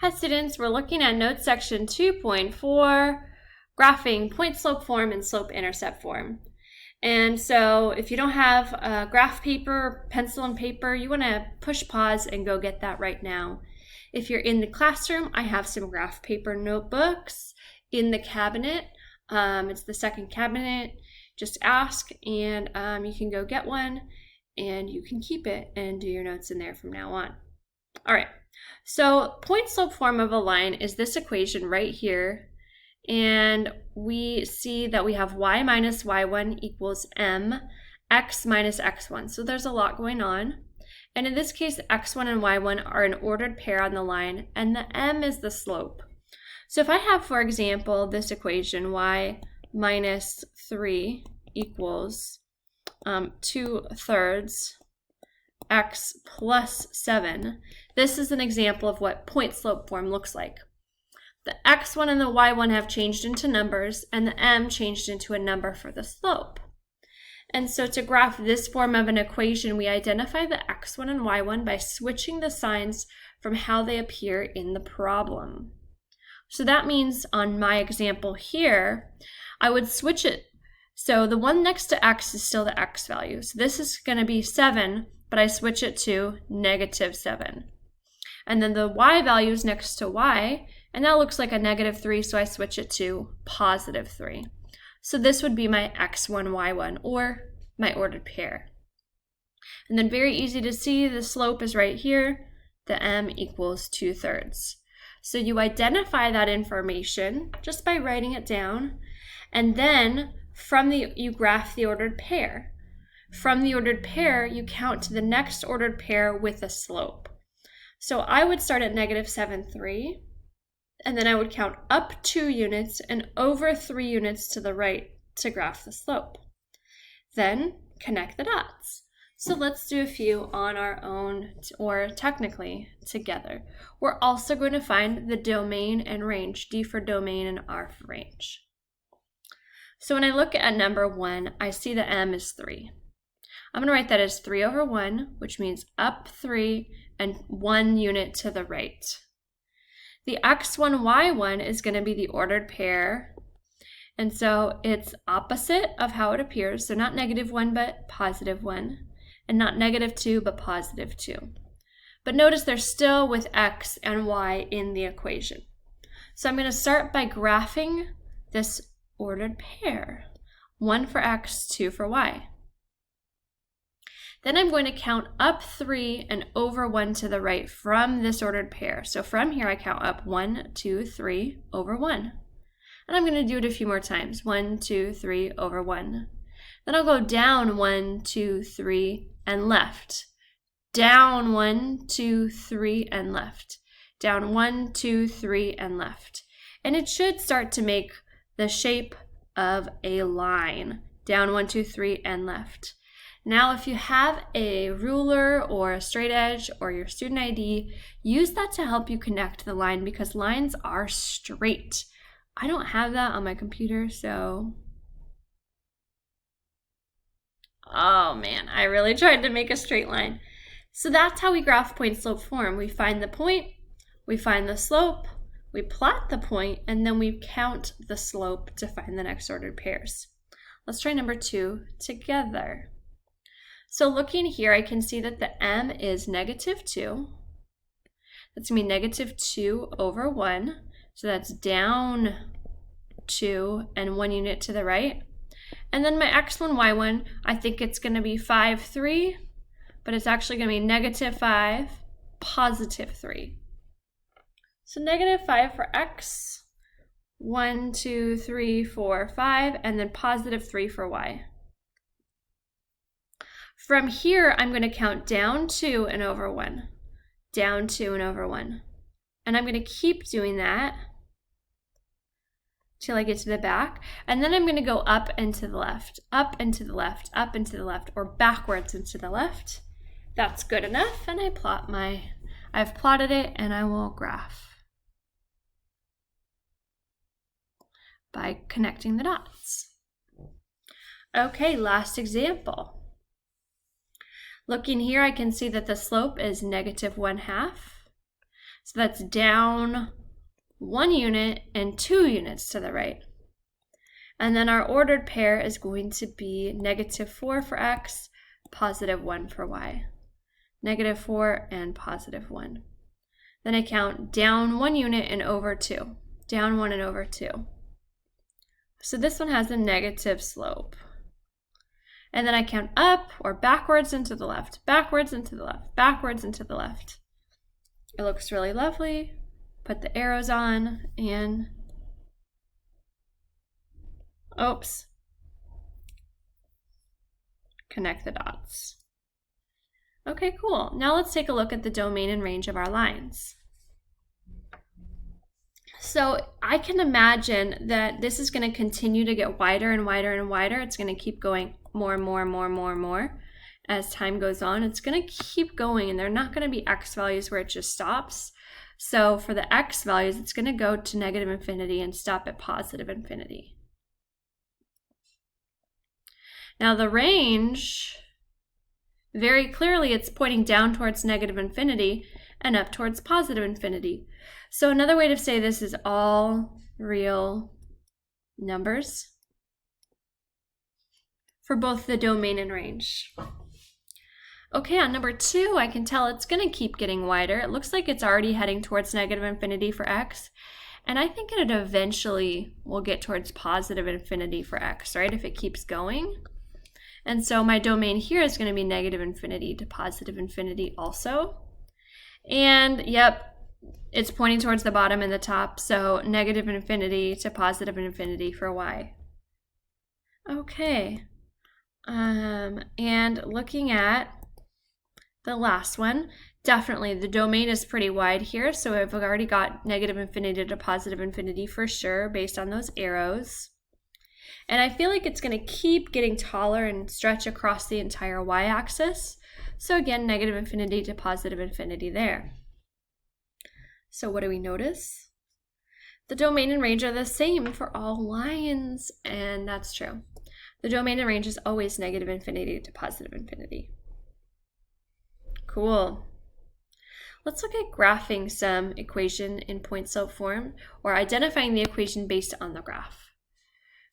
Hi students, we're looking at notes section 2.4, graphing point slope form and slope intercept form. And so if you don't have a graph paper, pencil and paper, you want to push pause and go get that right now. If you're in the classroom, I have some graph paper notebooks in the cabinet. It's the second cabinet. Just ask and you can go get one and you can keep it and do your notes in there from now on. All right. So point slope form of a line is this equation right here, and we see that we have y minus y1 equals m, x minus x1. So there's a lot going on, and in this case x1 and y1 are an ordered pair on the line, and the m is the slope. So if I have, for example, this equation y minus 3 equals 2/3 x plus 7. This is an example of what point slope form looks like. The x1 and the y1 have changed into numbers, and the m changed into a number for the slope. And so to graph this form of an equation, we identify the x1 and y1 by switching the signs from how they appear in the problem. So that means on my example here, I would switch it. So the one next to x is still the x value. So this is going to be 7, but I switch it to -7. And then the y value is next to y, and that looks like a -3, so I switch it to +3. So this would be my x1, y1, or my ordered pair. And then very easy to see, the slope is right here. The m equals 2/3. So you identify that information just by writing it down, and then you graph the ordered pair. From the ordered pair, you count to the next ordered pair with a slope. So I would start at -7,3, and then I would count up 2 units and over 3 units to the right to graph the slope. Then connect the dots. So let's do a few on our own, or technically together. We're also going to find the domain and range, D for domain and R for range. So when I look at number 1, I see the m is 3. I'm going to write that as 3/1, which means up 3 and 1 unit to the right. The x1, y1 is going to be the ordered pair, and so it's opposite of how it appears, so not -1 but +1, and not -2 but +2. But notice they're still with x and y in the equation. So I'm going to start by graphing this ordered pair, 1 for x, 2 for y. Then I'm going to count up 3 and over 1 to the right from this ordered pair. So from here I count up 1, 2, 3 over 1. And I'm going to do it a few more times. 1, 2, 3 over 1. Then I'll go down 1, 2, 3 and left. Down 1, 2, 3 and left. Down 1, 2, 3 and left. And it should start to make the shape of a line. Down 1, 2, 3 and left. Now, if you have a ruler or a straight edge or your student ID, use that to help you connect the line because lines are straight. I don't have that on my computer, so... Oh man, I really tried to make a straight line. So that's how we graph point slope form. We find the point, we find the slope, we plot the point, and then we count the slope to find the next ordered pairs. Let's try number 2 together. So looking here, I can see that the m is -2. That's going to be -2/1. So that's down 2 and 1 unit to the right. And then my x1, y1, I think it's going to be 5/3, but it's actually going to be -5, +3. So -5 for x, 1, 2, 3, 4, 5, and then +3 for y. From here, I'm going to count down 2 and over 1, down 2 and over 1. And I'm going to keep doing that till I get to the back. And then I'm going to go up and to the left, up and to the left, up and to the left, or backwards and to the left. That's good enough. And I've plotted it, and I will graph by connecting the dots. Okay, last example. Looking here, I can see that the slope is -1/2. So that's down 1 unit and 2 units to the right. And then our ordered pair is going to be -4 for x, +1 for y. -4 and +1. Then I count down 1 unit and over 2. Down 1 and over 2. So this one has a negative slope. And then I count up or backwards and to the left, backwards and to the left, backwards and to the left. It looks really lovely. Put the arrows on and oops. Connect the dots. Okay, cool. Now let's take a look at the domain and range of our lines. So I can imagine that this is going to continue to get wider and wider and wider. It's going to keep going more and more and more and more and more as time goes on. It's going to keep going, and they're not going to be x values where it just stops. So for the x values, it's going to go to -infinity and stop at +infinity. Now the range, very clearly it's pointing down towards -infinity and up towards +infinity. So another way to say this is all real numbers for both the domain and range. Okay, on number 2, I can tell it's going to keep getting wider. It looks like it's already heading towards -infinity for x, and I think it eventually will get towards +infinity for x, right, if it keeps going. And so my domain here is going to be -infinity to +infinity also. And yep, it's pointing towards the bottom and the top, so -infinity to +infinity for y. Okay, and looking at the last one, definitely the domain is pretty wide here, so I've already got -infinity to +infinity for sure based on those arrows. And I feel like it's going to keep getting taller and stretch across the entire y-axis. So again, -infinity to +infinity there. So what do we notice? The domain and range are the same for all lines, and that's true. The domain and range is always -infinity to +infinity. Cool. Let's look at graphing some equation in point slope form, or identifying the equation based on the graph.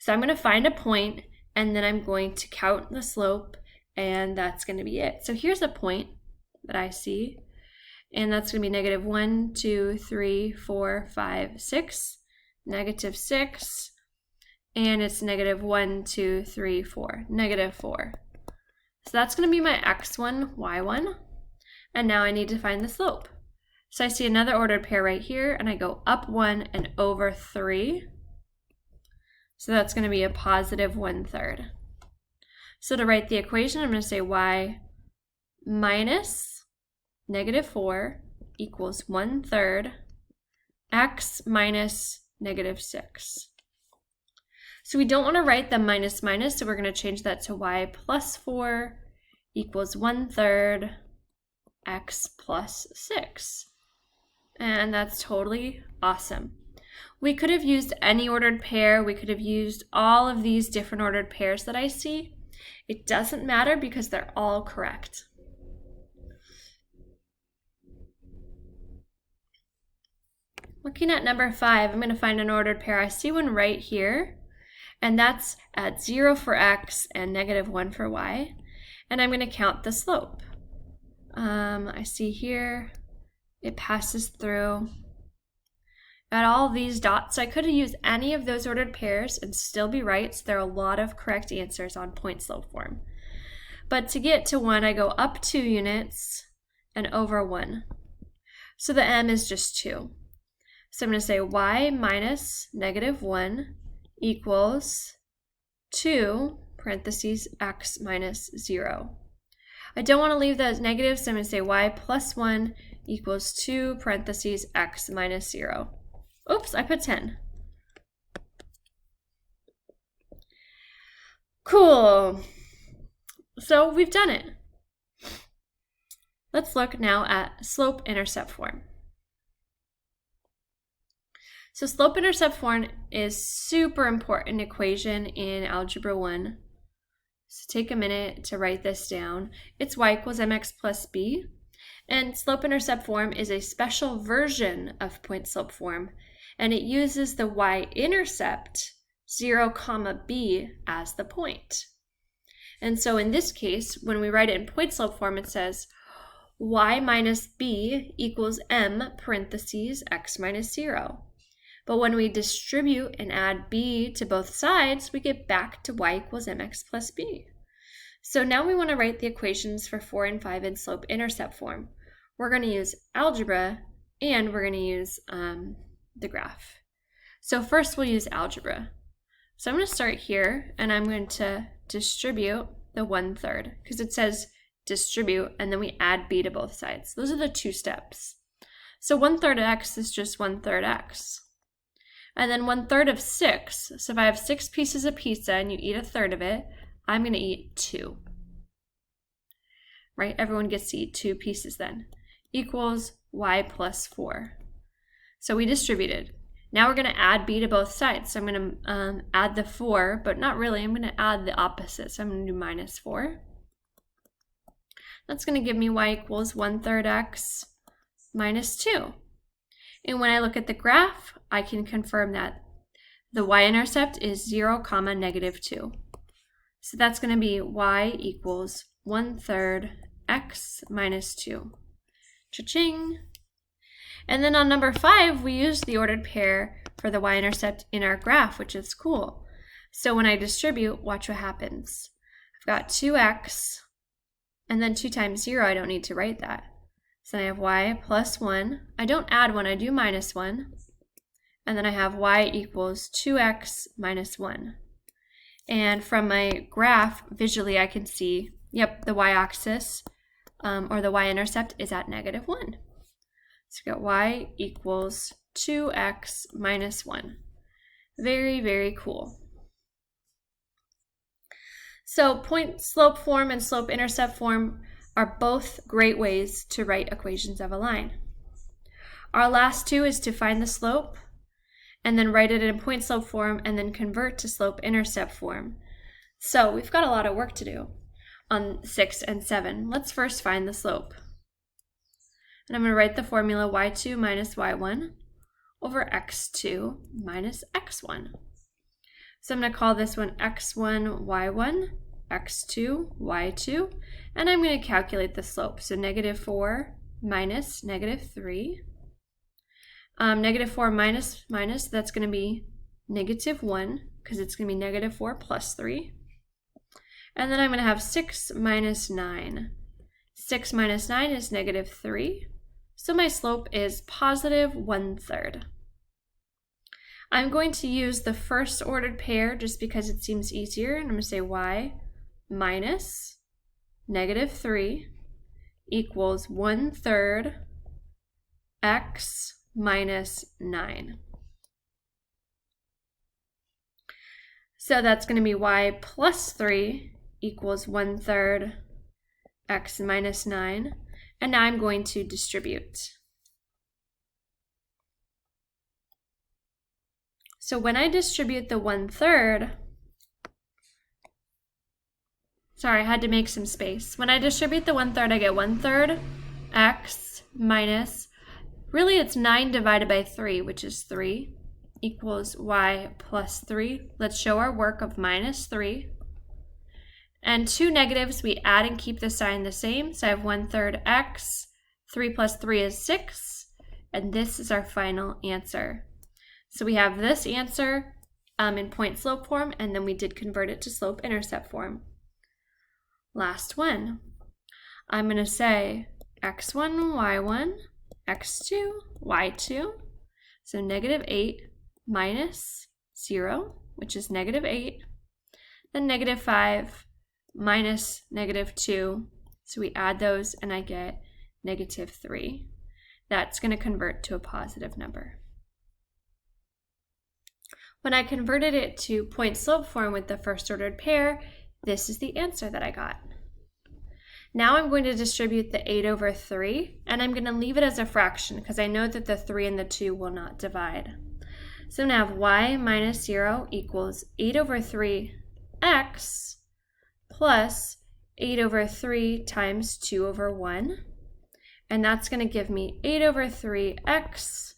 So I'm going to find a point, and then I'm going to count the slope, and that's going to be it. So here's a point that I see, and that's going to be -1, 2, 3, 4, 5, 6, -6, and it's -1, 2, 3, 4, -4. So that's going to be my x1, y1, and now I need to find the slope. So I see another ordered pair right here, and I go up 1 and over 3. So that's going to be a +1/3. So to write the equation, I'm going to say y minus -4 equals 1/3 x minus -6. So we don't want to write the minus minus, so we're going to change that to y plus 4 equals 1/3 x plus 6. And that's totally awesome. We could have used any ordered pair. We could have used all of these different ordered pairs that I see. It doesn't matter because they're all correct. Looking at number 5, I'm going to find an ordered pair. I see one right here, and that's at 0 for x and -1 for y. And I'm going to count the slope. I see here it passes through at all these dots. So I could have used any of those ordered pairs and still be right. So there are a lot of correct answers on point slope form. But to get to 1, I go up 2 units and over 1. So the m is just 2. So I'm going to say y minus -1 equals 2 parentheses x minus 0. I don't want to leave those negatives, so I'm going to say y plus 1 equals 2 parentheses x minus 0. Oops, I put 10. Cool. So we've done it. Let's look now at slope-intercept form. So slope-intercept form is super important equation in Algebra 1. So take a minute to write this down. It's y equals mx plus b. And slope-intercept form is a special version of point-slope form, and it uses the y-intercept 0, b as the point. And so in this case, when we write it in point-slope form, it says y minus b equals m parentheses x minus 0. But when we distribute and add b to both sides, we get back to y equals mx plus b. So now we want to write the equations for 4 and 5 in slope-intercept form. We're going to use algebra, and we're going to use the graph. So first we'll use algebra. So I'm going to start here, and I'm going to distribute the 1/3, because it says distribute, and then we add b to both sides. Those are the two steps. So 1/3 x is just 1/3 x. And then 1/3 of 6, so if I have 6 pieces of pizza and you eat 1/3 of it, I'm going to eat 2. Right? Everyone gets to eat 2 pieces then. Equals y plus 4. So we distributed. Now we're going to add b to both sides. So I'm going to add the 4, but not really. I'm going to add the opposite. So I'm going to do minus 4. That's going to give me y equals 1/3 x minus 2. And when I look at the graph, I can confirm that the y-intercept is 0, negative 2. So that's going to be y equals 1/3 x minus 2. Cha-ching! And then on number 5, we used the ordered pair for the y-intercept in our graph, which is cool. So when I distribute, watch what happens. I've got 2x, and then 2 times 0, I don't need to write that. So then I have y plus 1. I don't add 1, I do minus 1. And then I have y equals 2x minus 1. And from my graph, visually I can see, yep, the y-axis, or the y-intercept is at negative 1. So we got y equals 2x minus 1. Very, very cool. So point-slope form and slope-intercept form are both great ways to write equations of a line. Our last two is to find the slope, and then write it in point-slope form, and then convert to slope-intercept form. So we've got a lot of work to do on 6 and 7. Let's first find the slope. And I'm going to write the formula y2 minus y1 over x2 minus x1. So I'm going to call this one x1, y1, x2, y2, and I'm going to calculate the slope. So negative 4 minus negative 3. Negative 4 minus, that's going to be negative 1, because it's going to be negative 4 plus 3. And then I'm going to have 6 minus 9. 6 minus 9 is negative 3. So my slope is positive 1/3. I'm going to use the first ordered pair just because it seems easier. And I'm going to say y minus negative 3 equals 1/3 x minus 9. So that's going to be y plus 3 equals 1/3 x minus 9. And now I'm going to distribute. So when I distribute the 1/3, sorry, I had to make some space. When I distribute the 1/3, I get 1/3 x minus, really it's 9 divided by 3, which is 3, equals y plus 3. Let's show our work of minus 3. And 2 negatives, we add and keep the sign the same. So I have 1/3 x, 3 plus 3 is 6, and this is our final answer. So we have this answer in point-slope form, and then we did convert it to slope-intercept form. Last one. I'm going to say x1, y1, x2, y2. So negative 8 minus 0, which is negative 8. Then negative 5 minus negative 2. So we add those, and I get negative 3. That's going to convert to a positive number. When I converted it to point-slope form with the first ordered pair, this is the answer that I got. Now I'm going to distribute the 8 over 3, and I'm going to leave it as a fraction because I know that the 3 and the 2 will not divide. So I'm going to have y minus 0 equals 8 over 3 x plus 8 over 3 times 2 over 1. and that's going to give me 8 over 3x